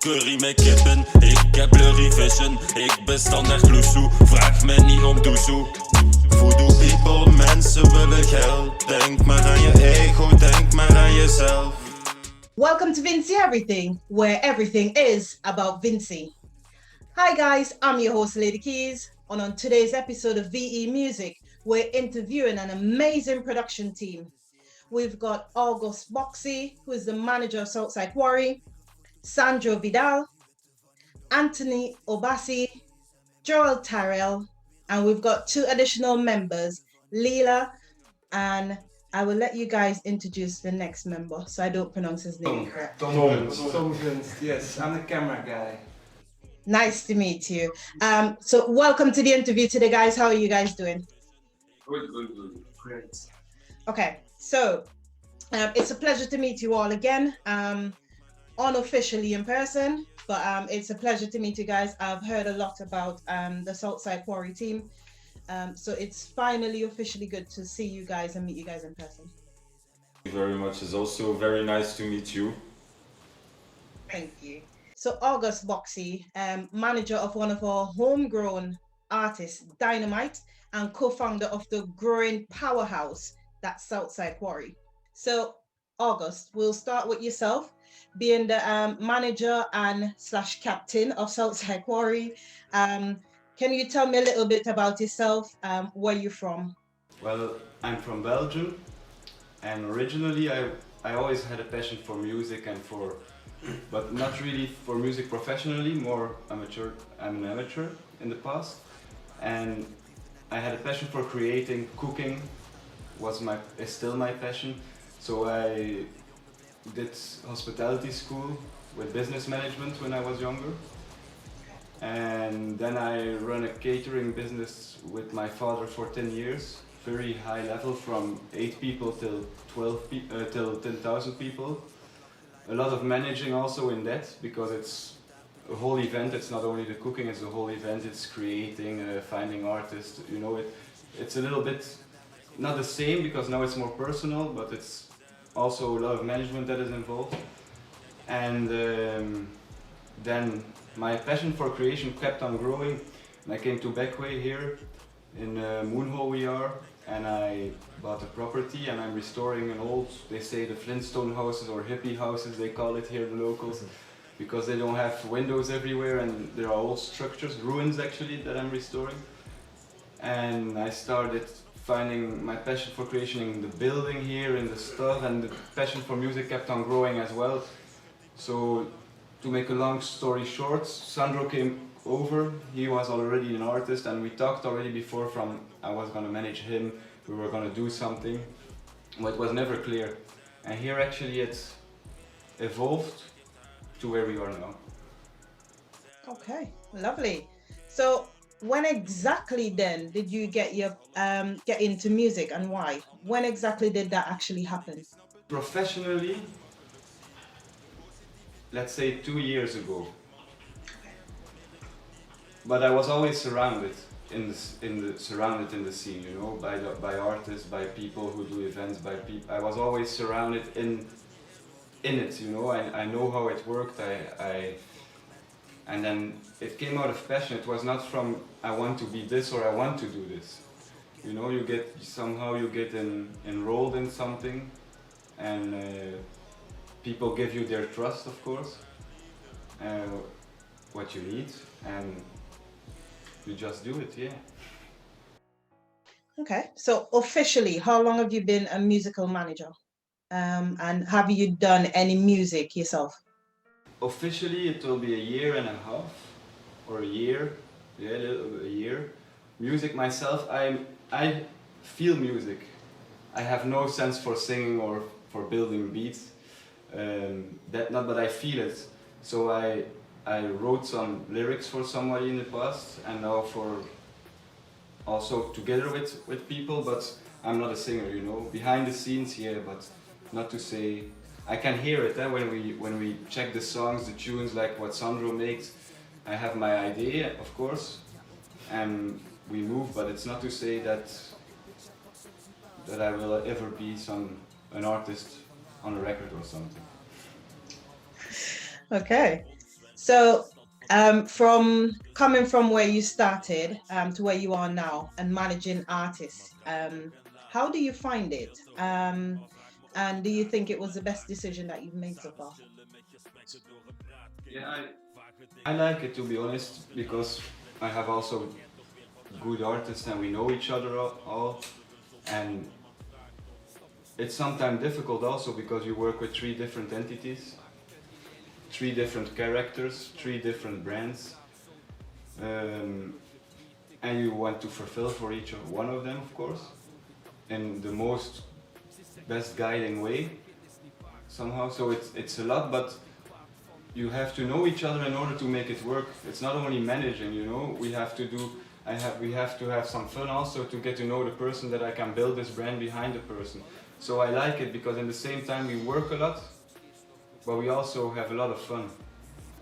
curry met kippen. Ik heb blurry vision. Ik bestand echt loesoe. Vraag me niet om doezoe. Voodoo people, mensen willen geld. Denk maar aan je ego, denk maar aan jezelf. Welcome to Vincy Everything, where everything is about Vincy. Hi guys, I'm your host Lady Keyz, and on today's episode of VE Music, we're interviewing an amazing production team. We've got August Boxy, who is the manager of South-Side Quarry, Sandro Vidal, Anthony Obasi, Joel Tyrell, and we've got two additional members, Leela, and I will let you guys introduce the next member so I don't pronounce his name correct. Tom, yes, I'm the camera guy. Nice to meet you. So welcome to the interview today, guys. How are you guys doing? Good. Great. Okay, so it's a pleasure to meet you all again. Unofficially in person, but it's a pleasure to meet you guys. I've heard a lot about the South-Side Quarry Team. So it's finally officially good to see you guys and meet you guys in person. Thank you very much. It's also very nice to meet you. Thank you. So August Boxy, manager of one of our homegrown artists, Dynamite, and co-founder of the growing powerhouse, that's South-Side Quarry. So August, we'll start with yourself, being the manager and / captain of South-Side Quarry. Can you tell me a little bit about yourself? Where you're from? Well, I'm from Belgium, and originally I always had a passion for music but not really for music professionally, more amateur. I'm an amateur in the past, and I had a passion for creating. Cooking is still my passion, so I did hospitality school with business management when I was younger. And then I run a catering business with my father for 10 years, very high level, from 8 people till 10,000 people. A lot of managing also in that, because it's a whole event. It's not only the cooking, it's the whole event. It's creating, finding artists, you know, it's a little bit not the same, because now it's more personal, but it's also a lot of management that is involved. And then my passion for creation kept on growing, and I came to Backway here in Moonhole we are, and I bought a property, and I'm restoring an old, they say the Flintstone houses or hippie houses, they call it here, the locals, because they don't have windows everywhere, and there are old structures, ruins actually, that I'm restoring. And I started finding my passion for creation in the building here, in the stuff, and the passion for music kept on growing as well. So, to make a long story short, Sandro came over. He was already an artist, and we talked already before I was going to manage him, we were going to do something, but it was never clear. And here actually it's evolved to where we are now. Okay, lovely. So when exactly then did you get into music, and why? When exactly did that actually happen? Professionally, let's say 2 years ago. But I was always surrounded in the scene, you know, by artists, by people who do events, I was always surrounded in it, you know. I know how it worked. And then it came out of passion. It was not from I want to be this or I want to do this. You know, you get enrolled in something, and people give you their trust, of course, what you need, and you just do it, yeah. Okay, so officially, how long have you been a musical manager? And have you done any music yourself? Officially, it will be 1.5 years, or a year, yeah, a year. Music myself, I feel music. I have no sense for singing or for building beats, but I feel it. So I wrote some lyrics for somebody in the past, and now also together with people, but I'm not a singer, you know. Behind the scenes, yeah, but not to say, I can hear it when we check the songs, the tunes, like what Sandro makes. I have my idea, of course, and we move, but it's not to say that I will ever be an artist on a record or something. Okay. So, from coming from where you started to where you are now and managing artists, how do you find it? And do you think it was the best decision that you've made so far? Yeah, I like it, to be honest, because I have also good artists and we know each other all, and it's sometimes difficult also because you work with 3 different entities, 3 different characters, 3 different brands, and you want to fulfill for each one of them, of course, in the most best guiding way somehow. So it's a lot, but you have to know each other in order to make it work. It's not only managing, you know. We have to have some fun also to get to know the person, that I can build this brand behind the person. So I like it because in the same time we work a lot, but we also have a lot of fun,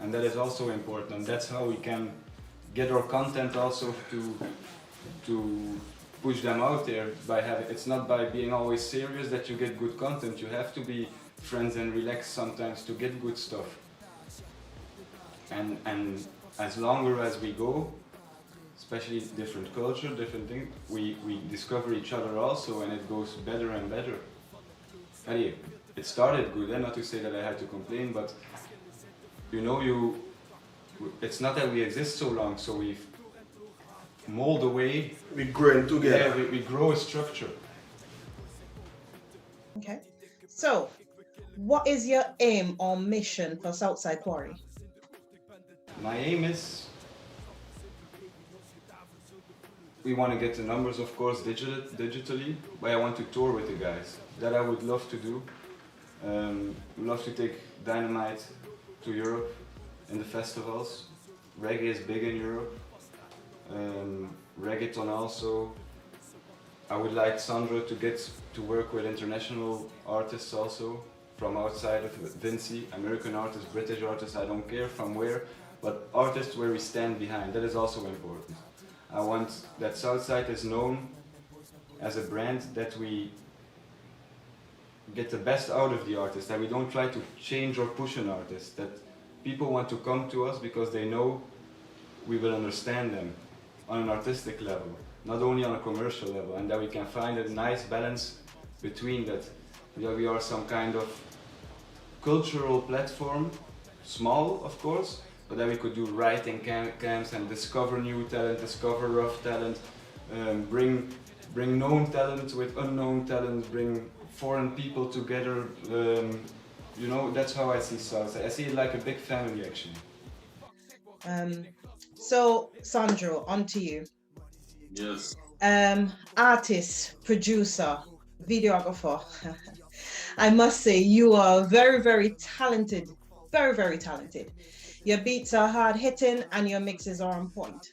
and that is also important. And that's how we can get our content also to push them out there. It's not by being always serious that you get good content. You have to be friends and relax sometimes to get good stuff. And as longer as we go, especially different culture, different things, we discover each other also, and it goes better and better. Anyway, it started good, and not to say that I had to complain, but you know, it's not that we exist so long, so we've mold away. We grow together. Yeah, we grow a structure. Okay. So, what is your aim or mission for South-Side Quarry? My aim is, we want to get the numbers, of course, digitally, but I want to tour with the guys. That I would love to do. Love to take Dynamite to Europe in the festivals. Reggae is big in Europe. Reggaeton also. I would like Sandro to get to work with international artists also, from outside of Vinci, American artists, British artists, I don't care from where, but artists where we stand behind. That is also important. I want that South-Side is known as a brand, that we get the best out of the artist, that we don't try to change or push an artist, that people want to come to us because they know we will understand them on an artistic level, not only on a commercial level, and that we can find a nice balance between that. We are some kind of cultural platform, small of course, but that we could do writing camps and discover new talent, discover rough talent, bring known talent with unknown talent, bring foreign people together. You know, that's how I see South-Side. I see it like a big family actually. So, Sandro, on to you. Yes. Artist, producer, videographer. I must say, you are very, very talented. Very, very talented. Your beats are hard hitting and your mixes are on point.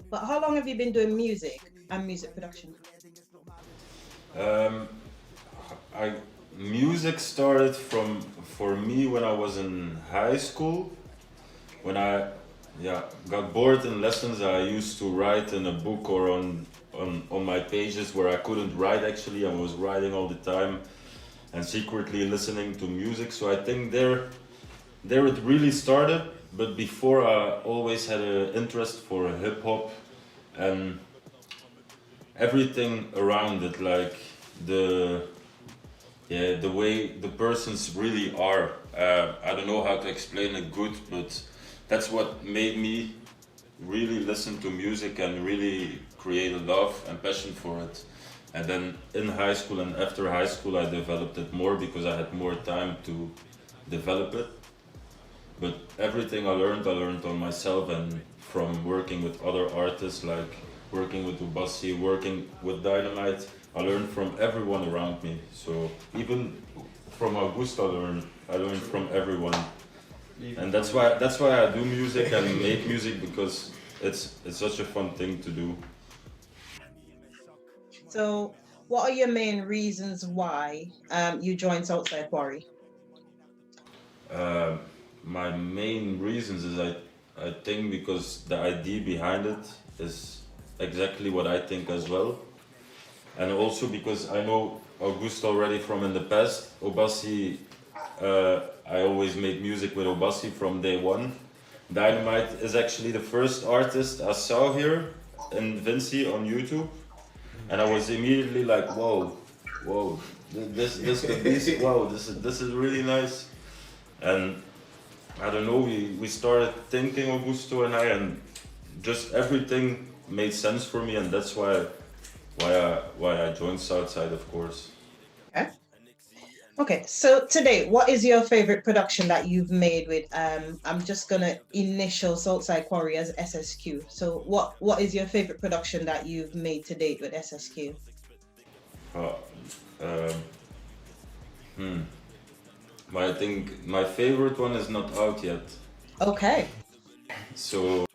But how long have you been doing music and music production? Music started for me when I was in high school. When I got bored in lessons, I used to write in a book or on my pages where I couldn't write actually. I was writing all the time and secretly listening to music. So I think there it really started. But before, I always had an interest for hip hop and everything around it, like the way the persons really are. I don't know how to explain it good, but that's what made me really listen to music and really create a love and passion for it. And then in high school and after high school, I developed it more because I had more time to develop it. But everything I learned on myself and from working with other artists, like working with Ubassi, working with Dynamite. I learned from everyone around me. So even from Augusto, I learned from everyone. And that's why I do music and make music, because it's such a fun thing to do. So, what are your main reasons why you joined South-Side Quarry? My main reasons is I think because the idea behind it is exactly what I think as well. And also because I know Augusto already from in the past. Obassi, I always made music with Obassi from day one. Dynamite is actually the first artist I saw here in Vinci on YouTube, and I was immediately like, whoa, this could be, wow, this is really nice. And I don't know, we started thinking, Augusto and I, and just everything made sense for me, and that's why I joined South-Side, of course. Okay. Okay, so today, what is your favorite production that you've made with, I'm just gonna initial South-Side Quarry as SSQ. So what is your favorite production that you've made to date with SSQ? I think my favorite one is not out yet. Okay. So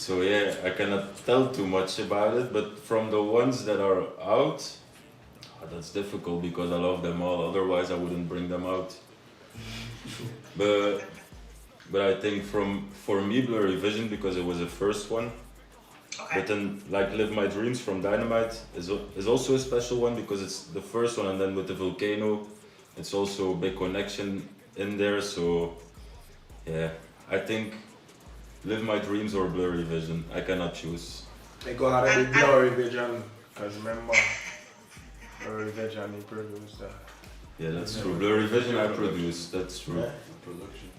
yeah, I cannot tell too much about it, but from the ones that are out, that's difficult because I love them all, otherwise I wouldn't bring them out. But I think for me, Blurry Vision, because it was the first one. Okay. But then like Live My Dreams from Dynamite is also a special one because it's the first one, and then with the volcano, it's also a big connection in there. So yeah, I think Live My Dreams or Blurry Vision, I cannot choose. They go ahead with Blurry Vision, because remember, Blurry Vision, he produced that. Yeah, that's true. Blurry Vision I produced, that's true. Yeah. Production.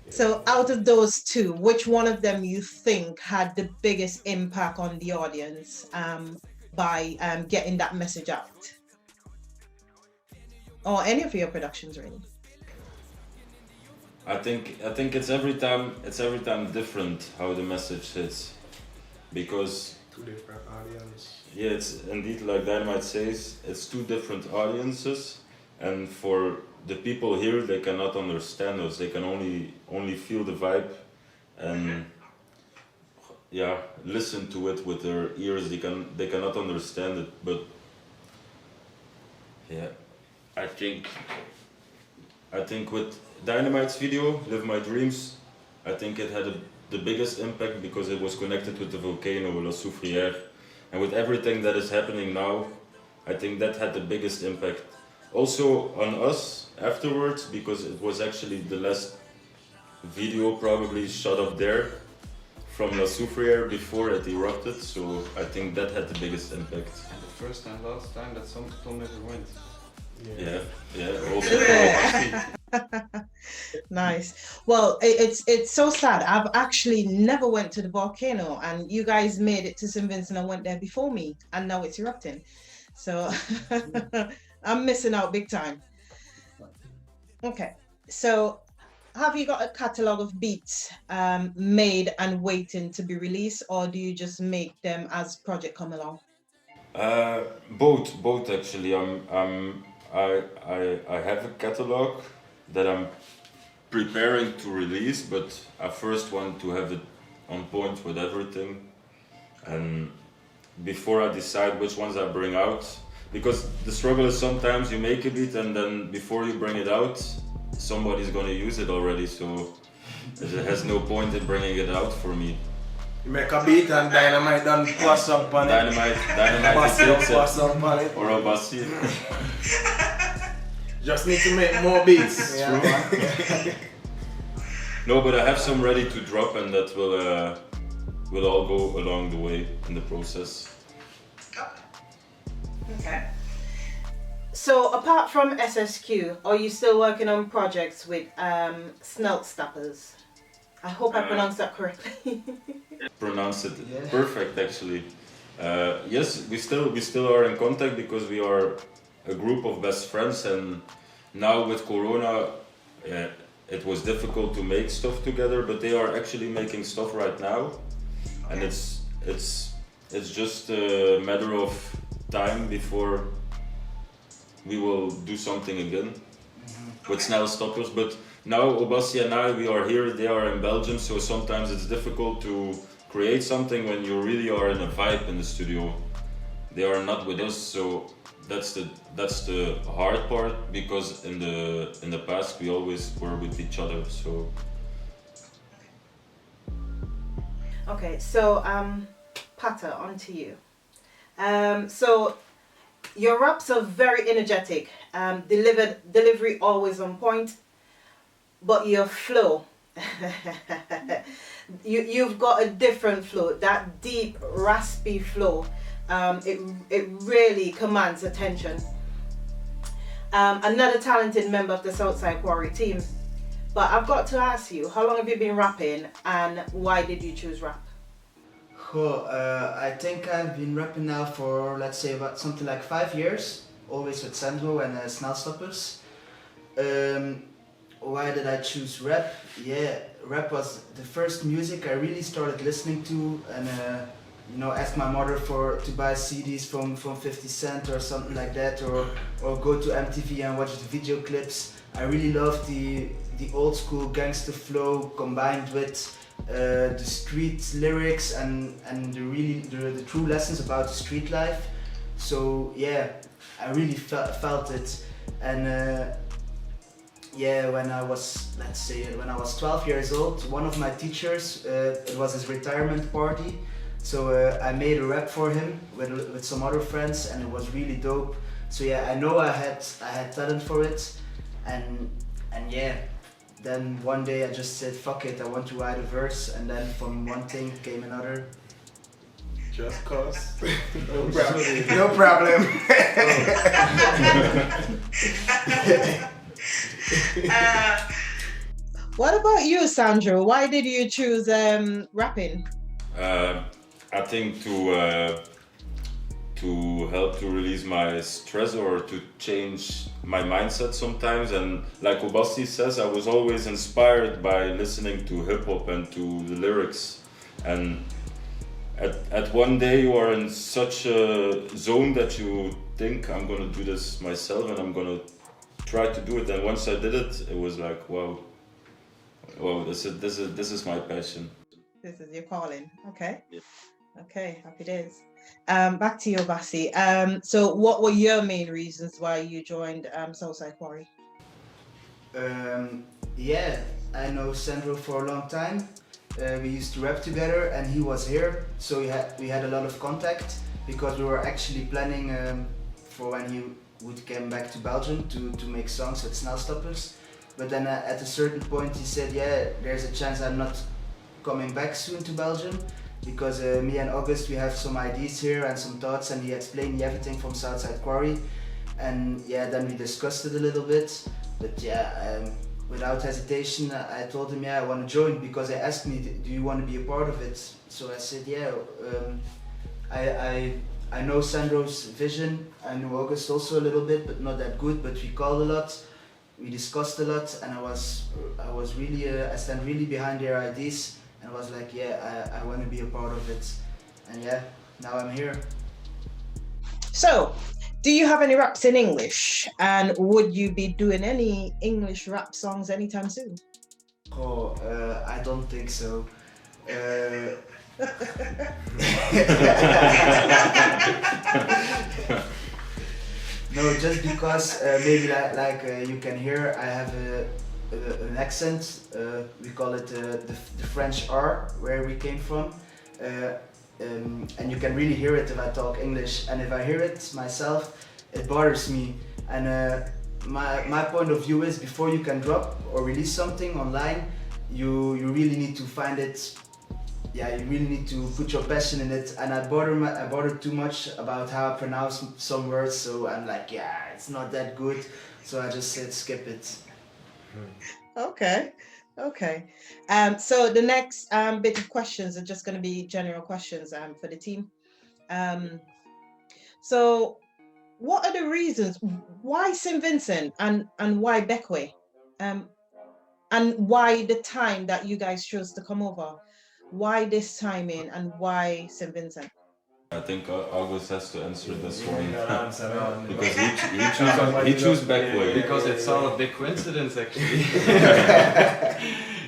So out of those two, which one of them you think had the biggest impact on the audience by getting that message out? Or any of your productions, really? I think it's every time different how the message hits, because Two different audiences. yeah, it's indeed like Dynamite says, it's two different audiences, and for the people here, they cannot understand us. They can only feel the vibe, and yeah, listen to it with their ears. They cannot understand it, but yeah, I think with Dynamite's video, Live My Dreams, I think it had the biggest impact because it was connected with the volcano, La Soufrière, and with everything that is happening now, I think that had the biggest impact. Also on us afterwards, because it was actually the last video probably shot up there from La Soufrière before it erupted, so I think that had the biggest impact. And the first and last time that some Tom never went. Yeah, also. Nice. Well, it's so sad. I've actually never went to the volcano, and you guys made it to St. Vincent and went there before me, and now it's erupting. So I'm missing out big time. Okay, so have you got a catalog of beats made and waiting to be released, or do you just make them as project come along? Both actually. I have a catalog that I'm preparing to release, but I first want to have it on point with everything, and before I decide which ones I bring out, because the struggle is sometimes you make a beat and then before you bring it out, somebody's gonna use it already, so it has no point in bringing it out for me. You make a beat and Dynamite done pass up on it. Dynamite pass up on it. or a bassi. Just need to make more beats. True. No, but I have some ready to drop, and that will all go along the way in the process. Okay. So apart from SSQ, are you still working on projects with Snelt Stappers? I hope I pronounced that correctly. Pronounce it perfect, actually. Yes, we still are in contact because we are a group of best friends, and now with Corona, it was difficult to make stuff together. But they are actually making stuff right now, and it's just a matter of time before we will do something again with Snell Stoppers. But now Obasi and I, we are here, they are in Belgium, so sometimes it's difficult to create something when you really are in a vibe in the studio. They are not with us, so that's the hard part, because in the past we always were with each other. So Okay, so Pata, on to you. So your raps are very energetic, delivery always on point, but your flow You've got a different flow, that deep, raspy flow. It really commands attention. Another talented member of the South-Side Quarry Team. But I've got to ask you, how long have you been rapping and why did you choose rap? Cool. I think I've been rapping now for, let's say, about something like 5 years, always with Sandro and Snelstoppers. Why did I choose rap? Yeah, rap was the first music I really started listening to, and you know, ask my mother to buy CDs from 50 Cent or something like that, or go to MTV and watch the video clips. I really loved the old school gangster flow combined with the street lyrics and the true lessons about the street life. So yeah, I really felt it. And yeah, when I was 12 years old, one of my teachers, it was his retirement party, so I made a rap for him with some other friends, and it was really dope. So yeah, I know I had talent for it, and yeah, then one day I just said fuck it, I want to write a verse, and then from one thing came another. Just cause. No problem. What about you, Sandro? Why did you choose rapping? I think to help to release my stress or to change my mindset sometimes. And like Obasti says, I was always inspired by listening to hip hop and to the lyrics. And at one day you are in such a zone that you think, I'm gonna do this myself and I'm gonna try to do it. And once I did it, it was like, wow, this is my passion. This is your calling. Okay. Yeah. Okay, happy days. Back to you, Obasi. So what were your main reasons why you joined South-Side Quarry? Yeah, I know Sandro for a long time. We used to rap together, and he was here, so we had a lot of contact because we were actually planning for when he would come back to Belgium to make songs with Snelstoppers. But then at a certain point he said, yeah, there's a chance I'm not coming back soon to Belgium, because me and August, we have some ideas here and some thoughts, and he explained me everything from South-Side Quarry. And yeah, then we discussed it a little bit, but yeah, without hesitation, I told him, yeah, I want to join, because they asked me, do you want to be a part of it? So I said, yeah, I know Sandro's vision, I know August also a little bit, but not that good, but we called a lot, we discussed a lot, and I stand really behind their ideas, and I was like, yeah, I want to be a part of it, and yeah, now I'm here. So, do you have any raps in English? And would you be doing any English rap songs anytime soon? Oh, I don't think so. No, just because maybe like you can hear, I have an accent. We call it the French R, where we came from. And you can really hear it if I talk English, and if I hear it myself, it bothers me. And my point of view is, before you can drop or release something online, you really need to find it. Yeah, you really need to put your passion in it. And I bother too much about how I pronounce some words, so I'm like, yeah, it's not that good. So I just said skip it. Okay. So the next bit of questions are just going to be general questions for the team. So what are the reasons why St. Vincent and why Beckway? And why the time that you guys chose to come over? Why this timing and why St. Vincent? I think August has to answer this one Answer because he chose Beckway. Because it's all a big coincidence, actually.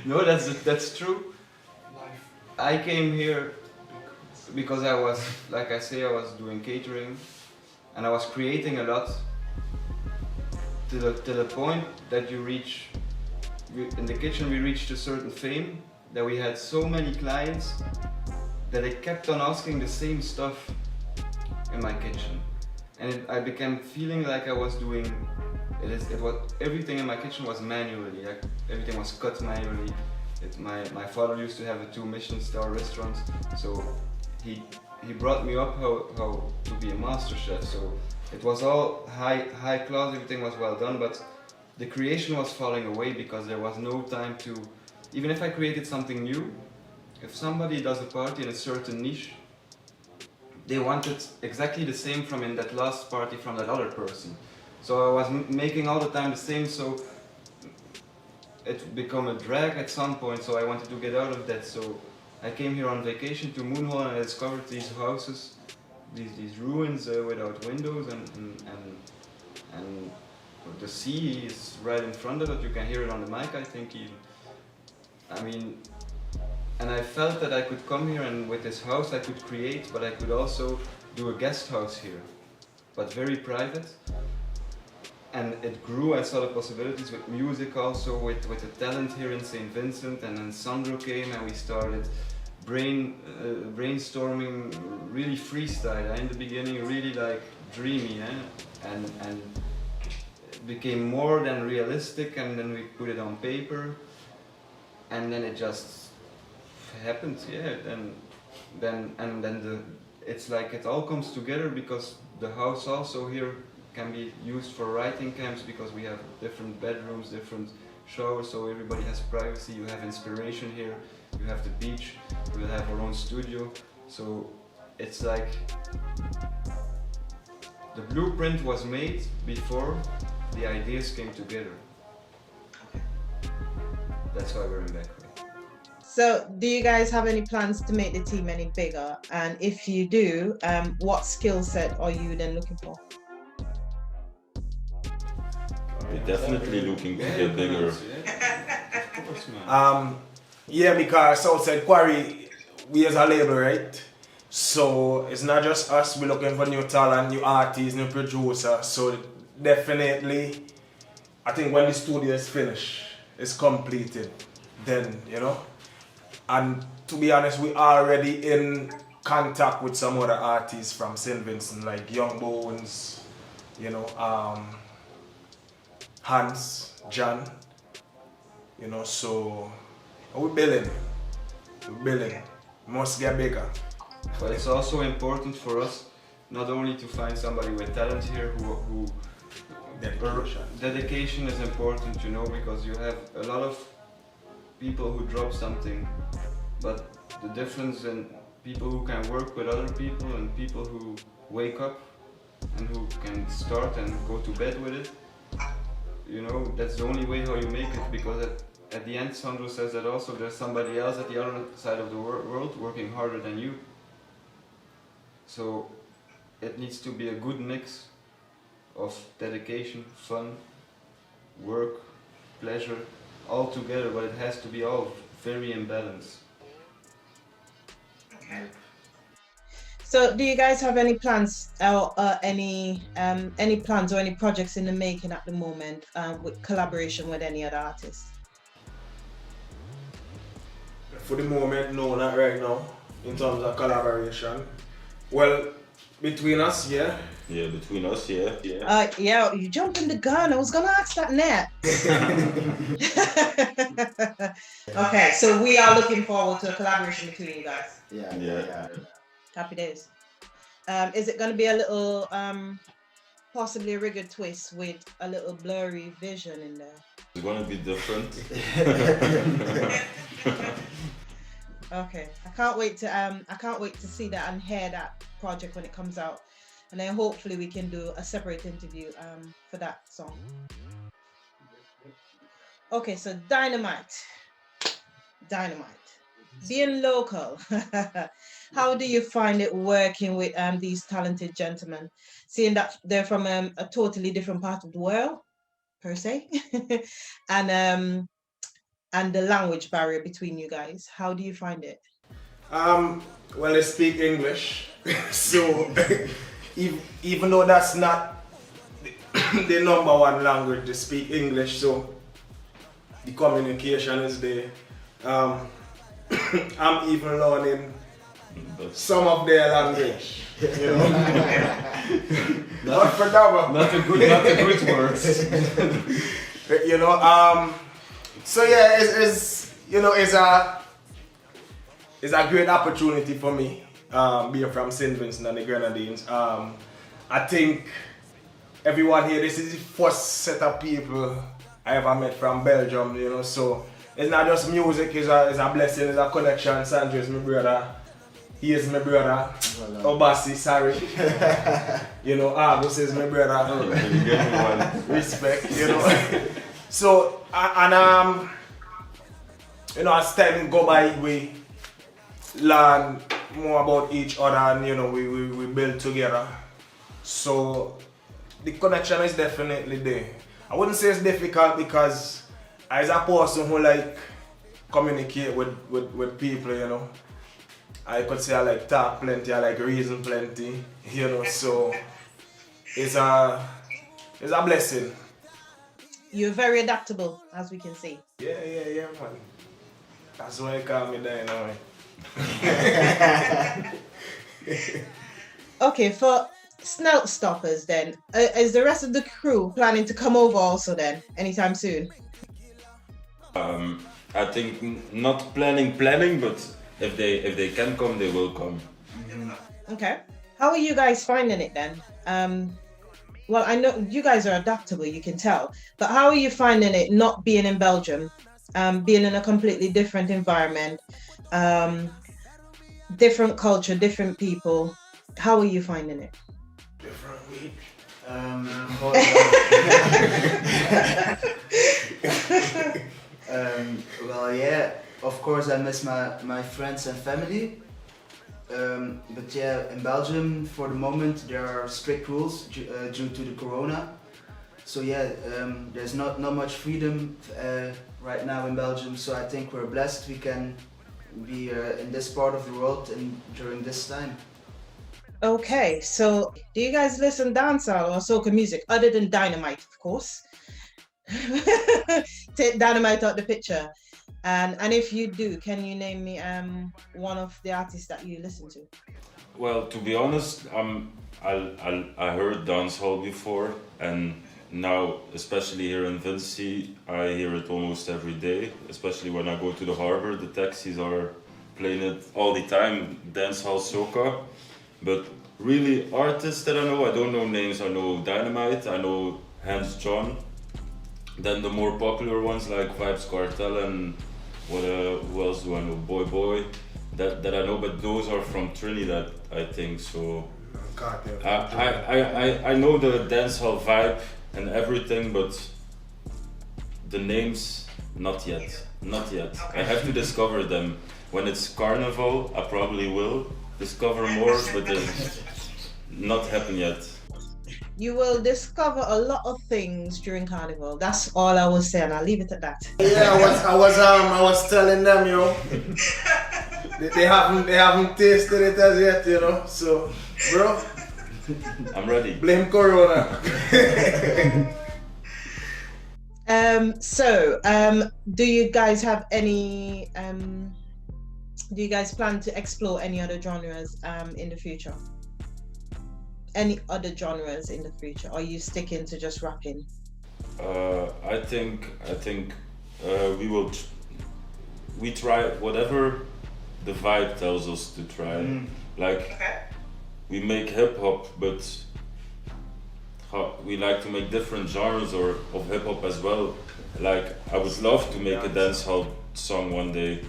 No, that's true. I came here because I was, like I say, I was doing catering, and I was creating a lot. To the point that you reach, in the kitchen we reached a certain fame, that we had so many clients that they kept on asking the same stuff in my kitchen, and I began feeling like I was doing everything in my kitchen was manually, like everything was cut manually, My father used to have a 2 Michelin-star restaurants, so he brought me up how to be a master chef. So it was all high class, everything was well done, but the creation was falling away because there was no time to, even if I created something new, if somebody does a party in a certain niche, they wanted exactly the same from in that last party from that other person. So I was making all the time the same, so it became a drag at some point, so I wanted to get out of that. So I came here on vacation to Moonhall and I discovered these houses, these ruins without windows, and the sea is right in front of it. You can hear it on the mic, I think even. I mean, and I felt that I could come here and with this house I could create, but I could also do a guest house here, but very private. And it grew. I saw the possibilities with music also, with the talent here in St. Vincent, and then Sandro came and we started brainstorming, really freestyle. In the beginning, really like dreamy, and it became more than realistic, and then we put it on paper, and then it just happened, yeah. And then it's like it all comes together because the house also here can be used for writing camps because we have different bedrooms, different showers, so everybody has privacy. You have inspiration here, you have the beach, we'll have our own studio. So it's like the blueprint was made before the ideas came together. That's why we're in Beckway. So do you guys have any plans to make the team any bigger? And if you do, what skill set are you then looking for? We're definitely looking to get bigger. Of course, man. Yeah, because South-Side Quarry, we as a label, right? So it's not just us, we're looking for new talent, new artists, new producers. So definitely, I think when the studio is finished, it's completed, then, you know. And to be honest, we are already in contact with some other artists from St. Vincent, like Young Bones, you know, Hans, John, you know, so we're building, must get bigger. But it's also important for us not only to find somebody with talent here who dedication is important, you know, because you have a lot of people who drop something, but the difference in people who can work with other people and people who wake up and who can start and go to bed with it, you know, that's the only way how you make it, because at the end, Sandro says that also there's somebody else at the other side of the world working harder than you. So it needs to be a good mix of dedication, fun, work, pleasure, all together, but it has to be all very in balance. Okay. So do you guys have any plans or any plans or any projects in the making at the moment with collaboration with any other artists? For the moment, no, not right now, in terms of collaboration. Well, between us, yeah. Yeah, between us, yeah. Yeah, you jumping the gun. I was gonna ask that net. Okay, so we are looking forward to a collaboration between you guys. Yeah. Happy days. Is it gonna be a little possibly a rigid twist with a little blurry vision in there? It's gonna be different. Okay, I can't wait to see that and hear that project when it comes out, and then hopefully we can do a separate interview for that song. Okay, so Dynamite, being local, how do you find it working with these talented gentlemen, seeing that they're from a totally different part of the world, per se, and the language barrier between you guys? How do you find it? Well, they speak English, so even though that's not the number one language, they speak English, so the communication is there. I'm even learning some of their language, you know. Not a good word. You know, so yeah, it's you know, it's a great opportunity for me, being from St. Vincent and the Grenadines. I think everyone here, this is the first set of people I ever met from Belgium, you know, so it's not just music, it's a blessing, it's a connection. Sanjo is my brother, he is my brother, Obasi, sorry. You know, Agus is my brother. Respect, you know. So, you know, as time go by, we learn more about each other and, you know, we build together. So, the connection is definitely there. I wouldn't say it's difficult because as a person who like communicate with people, you know, I could say I like talk plenty, I like reason plenty, you know, so it's a blessing. You're very adaptable, as we can see. Yeah, man. That's why they call me Dynamite. Okay, for Snout Stoppers then, is the rest of the crew planning to come over also then, anytime soon? I think not planning, but if they can come, they will come. Okay. How are you guys finding it then? Well, I know you guys are adaptable, you can tell, but how are you finding it not being in Belgium, being in a completely different environment, different culture, different people? How are you finding it? Different week. Hold on. Well, yeah, of course I miss my friends and family. But yeah, in Belgium for the moment there are strict rules due to the corona. So yeah, there's not much freedom right now in Belgium. So I think we're blessed we can be in this part of the world and during this time. Okay, so do you guys listen dancehall or soca music other than Dynamite, of course? Take Dynamite out the picture. And if you do, can you name me one of the artists that you listen to? Well, to be honest, I heard dancehall before, and now, especially here in Vinci, I hear it almost every day. Especially when I go to the harbor, the taxis are playing it all the time, dancehall, soca. But really, artists that I don't know names. I know Dynamite, I know Hans John. Then the more popular ones like Vibes Cartel and who else do I know? Boy, that I know, but those are from Trinidad, I think. So I know the dancehall vibe and everything, but the names not yet. I have to discover them. When it's carnival, I probably will discover more, but it's not happened yet. You will discover a lot of things during Carnival. That's all I will say, and I'll leave it at that. Yeah, I was telling them, you know, they haven't tasted it as yet, you know. So, bro, I'm ready. Blame Corona. Do you guys have any? Do you guys plan to explore any other genres in the future? Any other genres in the future? Or are you sticking to just rapping? I think we try whatever the vibe tells us to try. Like we make hip hop, but we like to make different genres of hip hop as well. Like I would love to make a dancehall song one day.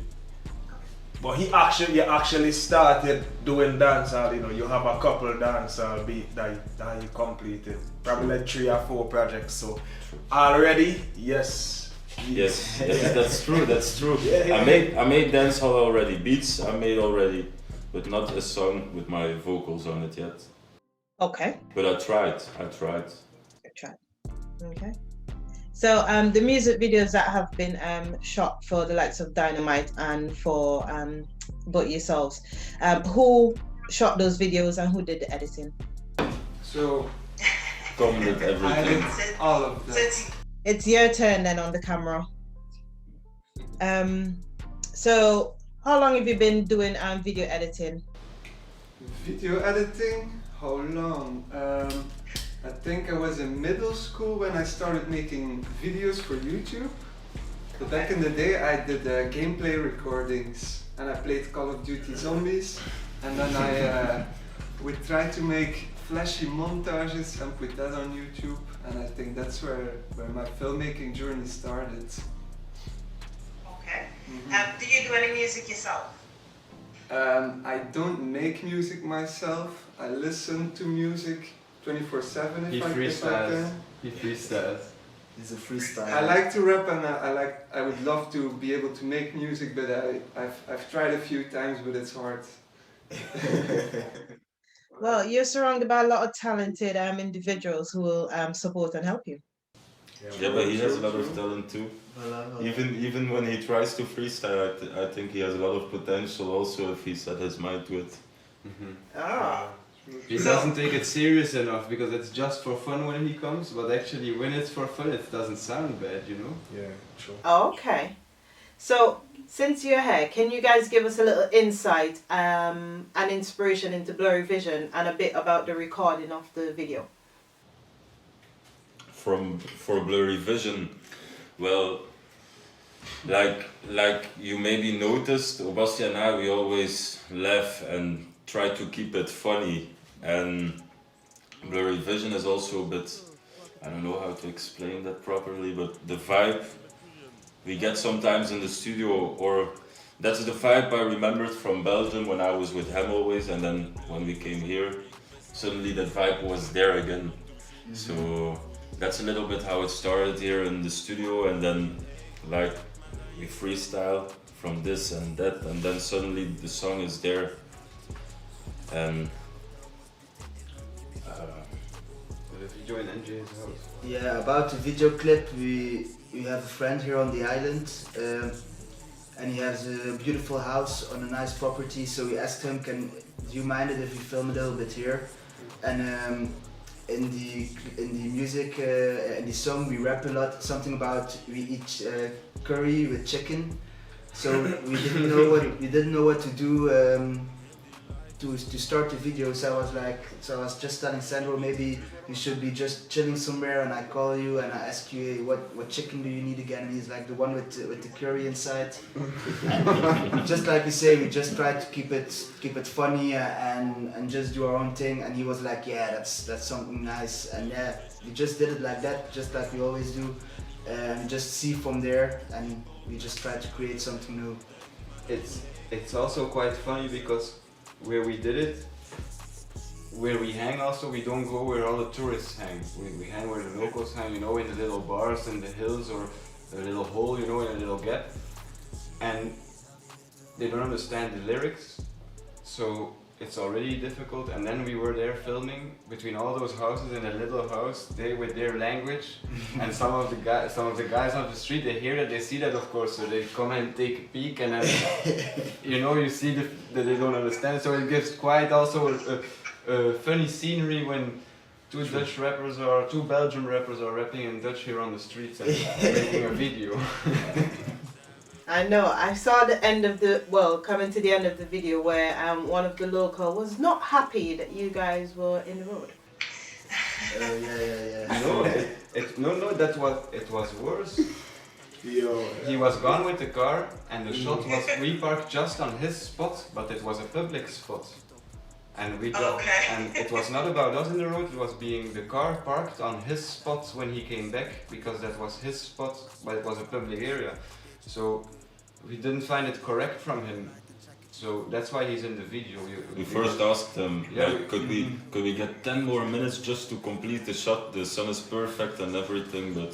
But you actually started doing dancehall, you know, you have a couple dancehall beat that you completed. Probably like 3 or 4 projects. So already, yes, that's true. Yeah. I made dancehall already, beats I made already, but not a song with my vocals on it yet. Okay. But I tried. Okay. So the music videos that have been shot for the likes of Dynamite and for But Yourselves, who shot those videos and who did the editing? So Tom did I everything. did all of that. It's your turn then on the camera. So how long have you been doing video editing? Video editing? How long? I think I was in middle school when I started making videos for YouTube. But back in the day, I did gameplay recordings, and I played Call of Duty Zombies, and then I would try to make flashy montages and put that on YouTube, and I think that's where my filmmaking journey started. Okay. Do you do any music yourself? I don't make music myself. I listen to music 24/7 He if I freestyles. can. He freestyles. He's a freestyle. I like to rap, and I would love to be able to make music, but I've tried a few times, but it's hard. Well, you're surrounded by a lot of talented individuals who will support and help you. Yeah, but he has a lot of talent too. Voilà. Even when he tries to freestyle, I think he has a lot of potential also if he set his mind to it. Ah. He doesn't take it serious enough because it's just for fun when he comes, but actually when it's for fun it doesn't sound bad, you know? Yeah, true. Okay. So, since you're here, can you guys give us a little insight and inspiration into Blurry Vision and a bit about the recording of the video? For Blurry Vision, well, like you maybe noticed, Obastia and I, we always laugh and try to keep it funny, and Blurry Vision is also a bit, I don't know how to explain that properly, but the vibe we get sometimes in the studio, or that's the vibe I remembered from Belgium when I was with him always, and then when we came here, suddenly that vibe was there again. So that's a little bit how it started here in the studio, and then like we freestyle from this and that, and then suddenly the song is there. And The video in NJ's house. Yeah, about the video clip, we have a friend here on the island, and he has a beautiful house on a nice property. So we asked him, do you mind it if we film a little bit here? And in the music, in the song, we rap a lot. Something about we eat curry with chicken. So we didn't know what to do. To start the video, so I was just telling Sandro, maybe you should be just chilling somewhere, and I call you and I ask you, hey, what chicken do you need again? And he's like, the one with the curry inside. And just like we say, we just try to keep it funny and just do our own thing. And he was like, yeah, that's something nice. And yeah, we just did it like that, just like we always do, and just see from there, and we just try to create something new. It's also quite funny because where we did it, where we hang also, we don't go where all the tourists hang. We hang where the locals hang, you know, in the little bars in the hills or a little hole, you know, in a little gap. And they don't understand the lyrics, so it's already difficult. And then we were there filming between all those houses in a little house, they with their language. And some of the guys on the street, they hear that, they see that, of course, so they come and take a peek, and then you know, you see that they don't understand. So it gives quite also a funny scenery when two Belgian rappers are rapping in Dutch here on the streets and making a video. I know. I saw the end of coming to the end of the video where one of the local was not happy that you guys were in the road. Yeah. It was worse. He was gone with the car, and the shot was we parked just on his spot, but it was a public spot. And and it was not about us in the road, it was being the car parked on his spot when he came back, because that was his spot, but it was a public area. So we didn't find it correct from him. So that's why he's in the video. We first asked him, like, could we get 10 more minutes just to complete the shot? The sun is perfect and everything, but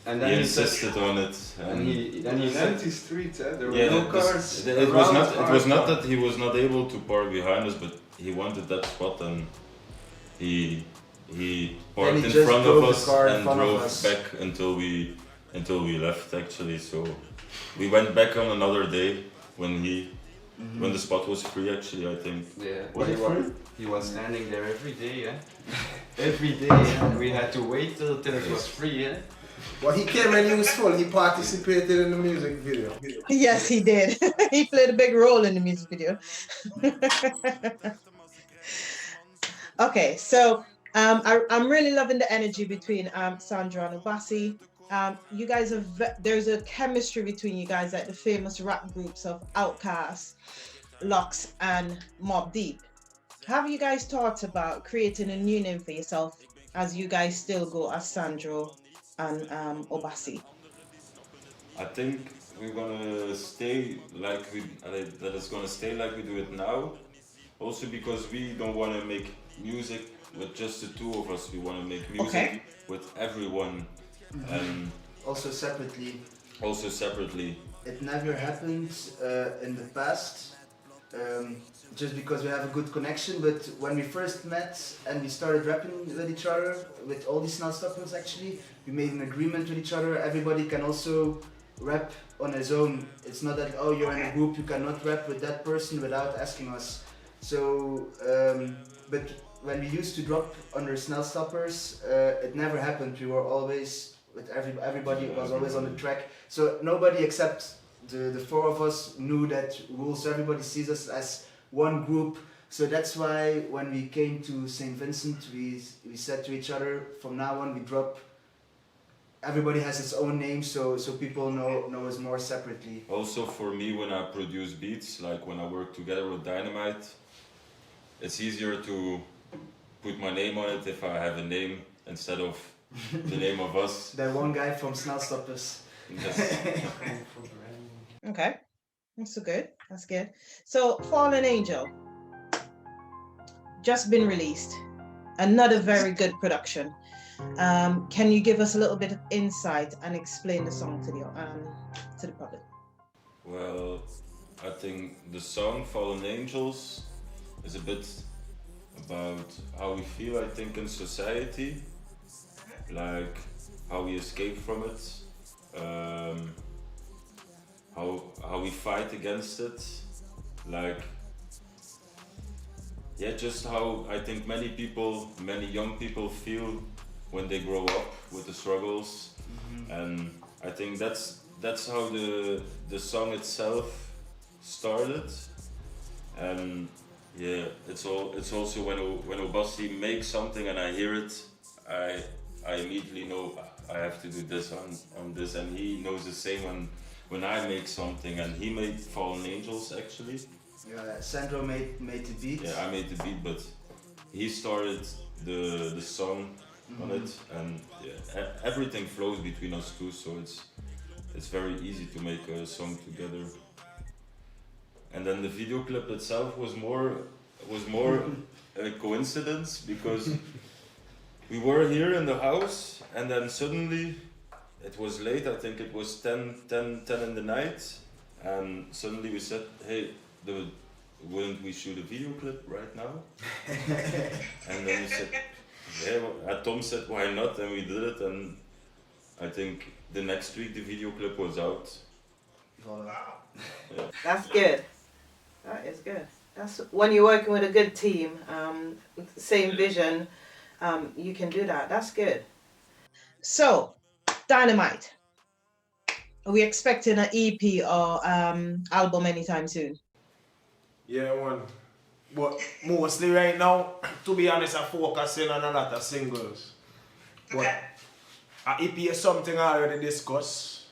and then he insisted on it. And he said, empty street, there were no cars. It was not that he was not able to park behind us, but he wanted that spot, and he parked in front of us and drove back until we left, actually. So we went back on another day when the spot was free, actually, I think. Yeah, he was standing there every day, yeah. Every day, yeah. We had to wait till it was free, yeah. Well, he came and he was full. He participated in the music video. Yes, he did. He played a big role in the music video. Okay, so I'm really loving the energy between Sandra and Ubasi. You guys are there's a chemistry between you guys, like the famous rap groups of Outkast, Lux, and Mobb Deep. Have you guys thought about creating a new name for yourself as you guys still go as Sandro and Obasi? I think we're gonna stay like that is gonna stay like we do it now. Also because we don't want to make music with just the two of us. We want to make music Okay. with everyone, and Also separately. also separately. It never happened in the past, just because we have a good connection. But when we first met and we started rapping with each other, with all these Snowstoppers actually, we made an agreement with each other. Everybody can also rap on his own. It's not that, oh, you're in a group, you cannot rap with that person without asking us. So, but when we used to drop under Snowstoppers, it never happened. We were always with everybody was always on the track. So nobody except the four of us knew that rules. Everybody sees us as one group. So that's why when we came to St. Vincent, we said to each other, from now on we drop. Everybody has its own name, so people know us more separately. Also for me, when I produce beats, like when I work together with Dynamite, it's easier to put my name on it if I have a name instead of the name of us. That one guy from Snowstoppers. Okay, that's so good. That's good. So, Fallen Angel, just been released. Another very good production. Can you give us a little bit of insight and explain the song to the public? Well, I think the song Fallen Angels is a bit about how we feel, I think, in society, like how we escape from it, how we fight against it, like, yeah, just how I think many young people feel when they grow up with the struggles. And I think that's how the song itself started. And yeah, it's also when Obasi makes something and I hear it, I immediately know I have to do this on this, and he knows the same when I make something. And he made Fallen Angels actually. Yeah, Sandro made the beat. Yeah, I made the beat, but he started the song on it, and yeah, everything flows between us two, so it's very easy to make a song together. And then the video clip itself was more a coincidence, because we were here in the house and then suddenly it was late. I think it was 10 in the night, and suddenly we said, hey, wouldn't we shoot a video clip right now? And then we said, yeah, Tom said, why not? And we did it, and I think the next week the video clip was out. Yeah. That's good. That is good. That's when you're working with a good team, same vision, you can do that. That's good. So, Dynamite, are we expecting an EP or album anytime soon? Yeah, man. But mostly right now, to be honest, I'm focusing on a lot of singles. But an EP is something I already discussed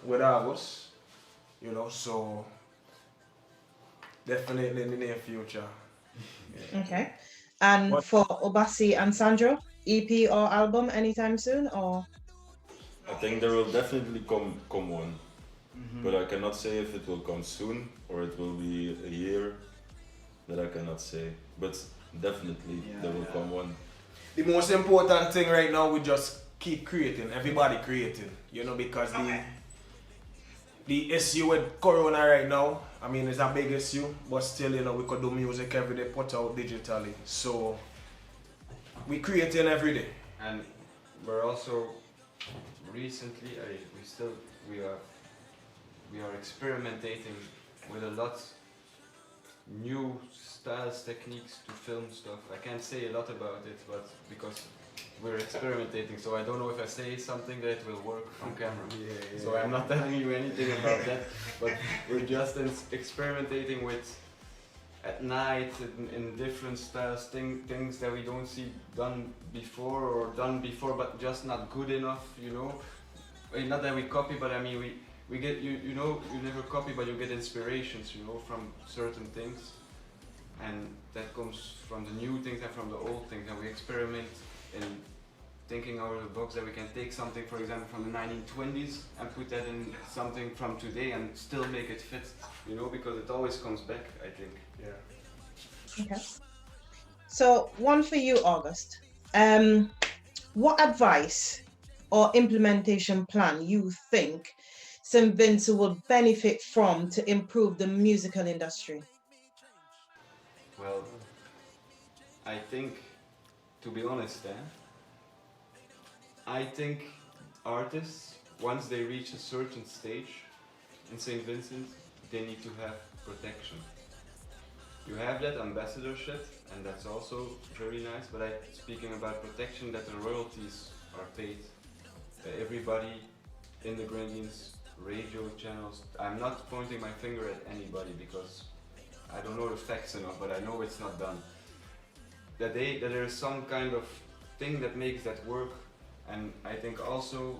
with August, so definitely in the near future. Yeah. Okay. And for Obasi and Sandro, EP or album anytime soon, or? I think there will definitely come one, but I cannot say if it will come soon or it will be a year. That I cannot say, but definitely there will come one. The most important thing right now, we just keep creating, everybody creating, because the issue with Corona right now, I mean, it's a big issue, but still, we could do music every day, put out digitally. So we creating every day. And we're also recently, we are experimenting with a lot new styles, techniques to film stuff. I can't say a lot about it, but because we're experimenting, so I don't know if I say something that will work on camera. Yeah. So I'm not telling you anything about that, but we're just experimenting with at night in different styles, things that we don't see done before but just not good enough, not that we copy, but I mean we get you know you never copy, but you get inspirations, you know, from certain things, and that comes from the new things and from the old things, and we experiment in thinking out of the box that we can take something, for example, from the 1920s and put that in something from today and still make it fit, you know, because it always comes back, I think. Yeah. Okay. So one for you, August. What advice or implementation plan you think St. Vincent will benefit from to improve the musical industry? Well, I think, to be honest, I think artists, once they reach a certain stage in St. Vincent, they need to have protection. You have that ambassadorship, and that's also very nice, but speaking about protection, that the royalties are paid. Everybody in the Grenadines, radio channels, I'm not pointing my finger at anybody because I don't know the facts enough, but I know it's not done. That there is some kind of thing that makes that work, and I think also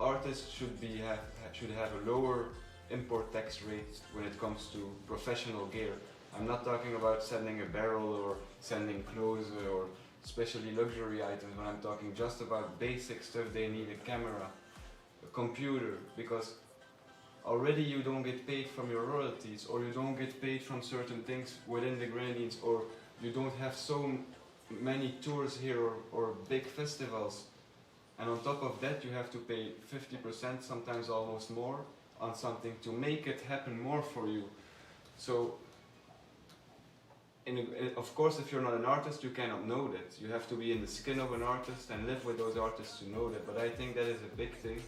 artists should have a lower import tax rate when it comes to professional gear. I'm not talking about sending a barrel or sending clothes or especially luxury items, but I'm talking just about basic stuff. They need a camera, a computer, because already you don't get paid from your royalties, or you don't get paid from certain things within the Grenadines, or you don't have so many tours here or big festivals. And on top of that, you have to pay 50%, sometimes almost more, on something to make it happen more for you. So, of course, if you're not an artist, you cannot know that. You have to be in the skin of an artist and live with those artists to know that. But I think that is a big thing.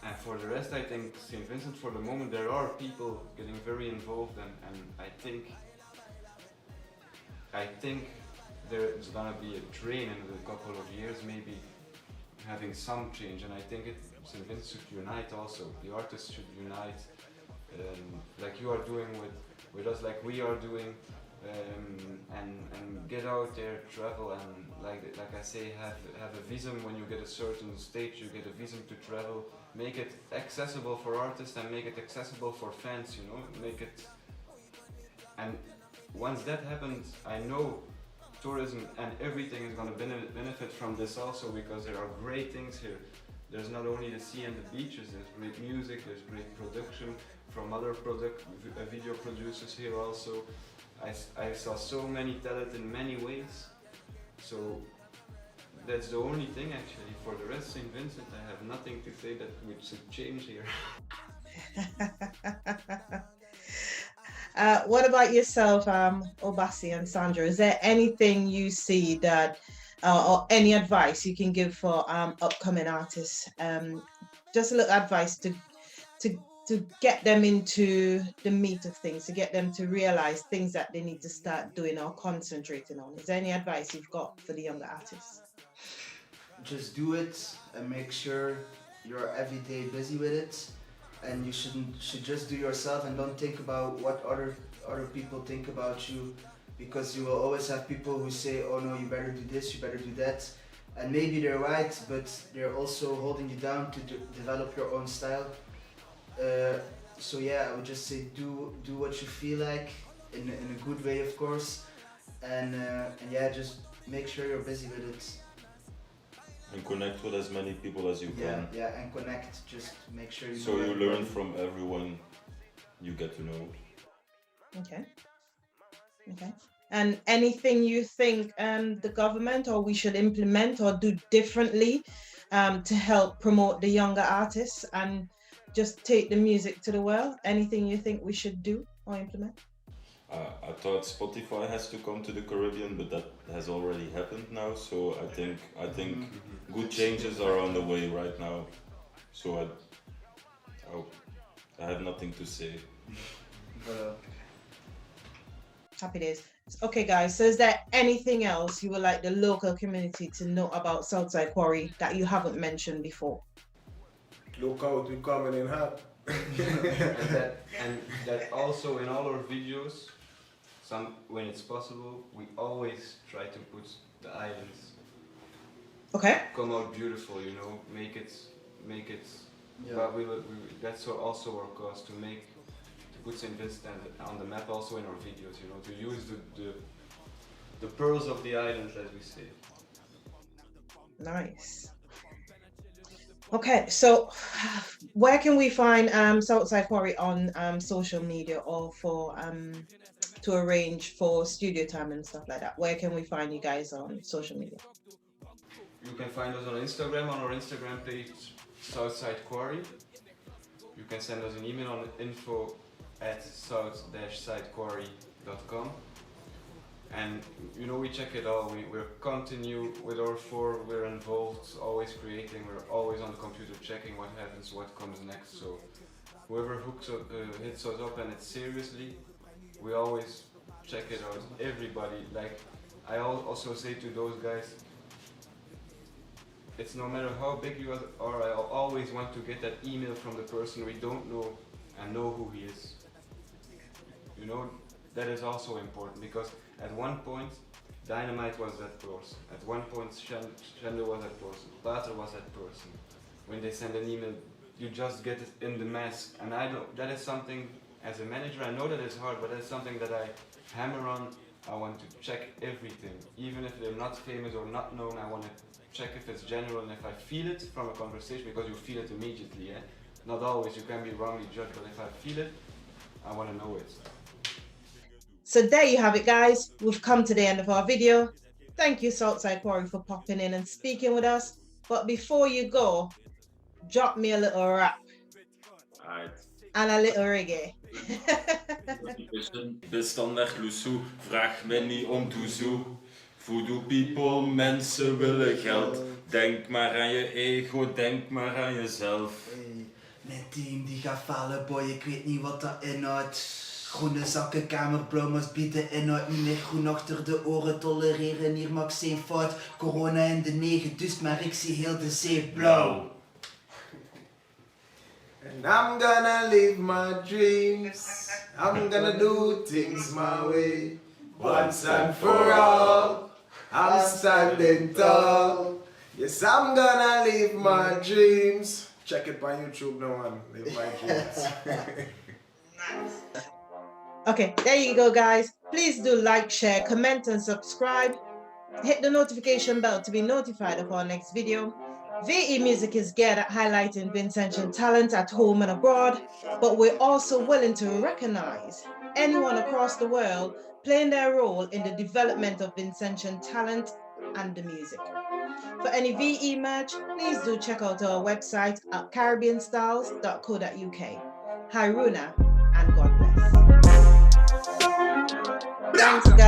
And for the rest, I think St. Vincent, for the moment, there are people getting very involved, and I think there's gonna be a train in a couple of years, maybe having some change. And I think St. Vincent should unite also. The artists should unite, like you are doing with us, like we are doing, and get out there, travel, and like I say, have a visum. When you get a certain stage, you get a visum to travel. Make it accessible for artists and make it accessible for fans, you know, make it. And once that happens, I know tourism and everything is going to benefit from this also, because there are great things here. There's not only the sea and the beaches, there's great music, there's great production from other video producers here also. I saw so many talent in many ways, so that's the only thing actually. For the rest, St. Vincent, I have nothing to say that would should change here. What about yourself, Obasi and Sandra? Is there anything you see that, or any advice you can give for upcoming artists? Just a little advice to get them into the meat of things, to get them to realize things that they need to start doing or concentrating on. Is there any advice you've got for the younger artists? Just do it and make sure you're every day busy with it, and you should just do yourself and don't think about what other people think about you, because you will always have people who say, oh no, you better do this, you better do that, and maybe they're right, but they're also holding you down to develop your own style. So yeah, I would just say do what you feel like in a good way, of course, and yeah, just make sure you're busy with it. And connect with as many people as you can. Yeah, and connect. Just make sure you. So you learn from everyone you get to know. Okay. And anything you think the government or we should implement or do differently to help promote the younger artists and just take the music to the world? Anything you think we should do or implement? I thought Spotify has to come to the Caribbean, but that has already happened now. So I think good changes are on the way right now. So I have nothing to say. Happy days. Okay, guys. So is there anything else you would like the local community to know about South-Side Quarry that you haven't mentioned before? Look out, we're coming in hot. and that also in all our videos, when it's possible, we always try to put the islands Okay. come out beautiful, you know, make it. Yeah. But that's also our cause to put St. Vincent on the map, also in our videos, you know, to use the pearls of the islands, as we say. Nice. Okay, so where can we find South-Side Quarry on social media, or for to arrange for studio time and stuff like that? Where can we find you guys on social media? You can find us on Instagram, on our Instagram page, South-Side Quarry. You can send us an email on info@south-sidequarry.com. And you know, we check it all. We're continue with our four. We're involved, always creating. We're always on the computer checking what happens, what comes next. So whoever hits us up and it's seriously, we always check it out. Everybody, like I also say to those guys, it's no matter how big you are, I always want to get that email from the person we don't know and know who he is. You know, that is also important, because at one point Dynamite was that person. At one point Shendo was that person. Pater was that person. When they send an email, you just get it in the mass. And that is something, as a manager, I know that it's hard, but that's something that I hammer on. I want to check everything. Even if they're not famous or not known, I want to check if it's general and if I feel it from a conversation, because you feel it immediately. Eh? Not always, you can be wrongly judged, but if I feel it, I want to know it. So there you have it, guys. We've come to the end of our video. Thank you, South-Side Quarry, for popping in and speaking with us. But before you go, drop me a little rap Alright. and a little reggae. Bestandig loesoe, vraag me niet om toezoe. Voodoo people, mensen willen geld. Denk maar aan je ego, denk maar aan jezelf. Hey, mijn team die gaat vallen, boy, ik weet niet wat dat inhoudt. Groene zakken, kamerblauwers bieden inhoud niet meer groen achter de oren. Tolereren hier maakt geen fout. Corona in de 9, dus maar ik zie heel de zee blauw. And I'm gonna live my dreams. I'm gonna do things my way. Once and for all, I'm standing tall. Yes, I'm gonna live my dreams. Check it on YouTube now and live my dreams. Okay, there you go, guys. Please do like, share, comment, and subscribe. Hit the notification bell to be notified of our next video. VE Music is geared at highlighting Vincentian talent at home and abroad, but we're also willing to recognize anyone across the world playing their role in the development of Vincentian talent and the music. For any VE merch, please do check out our website at caribbeanstyles.co.uk. Hi Runa, and God bless. Thanks, guys.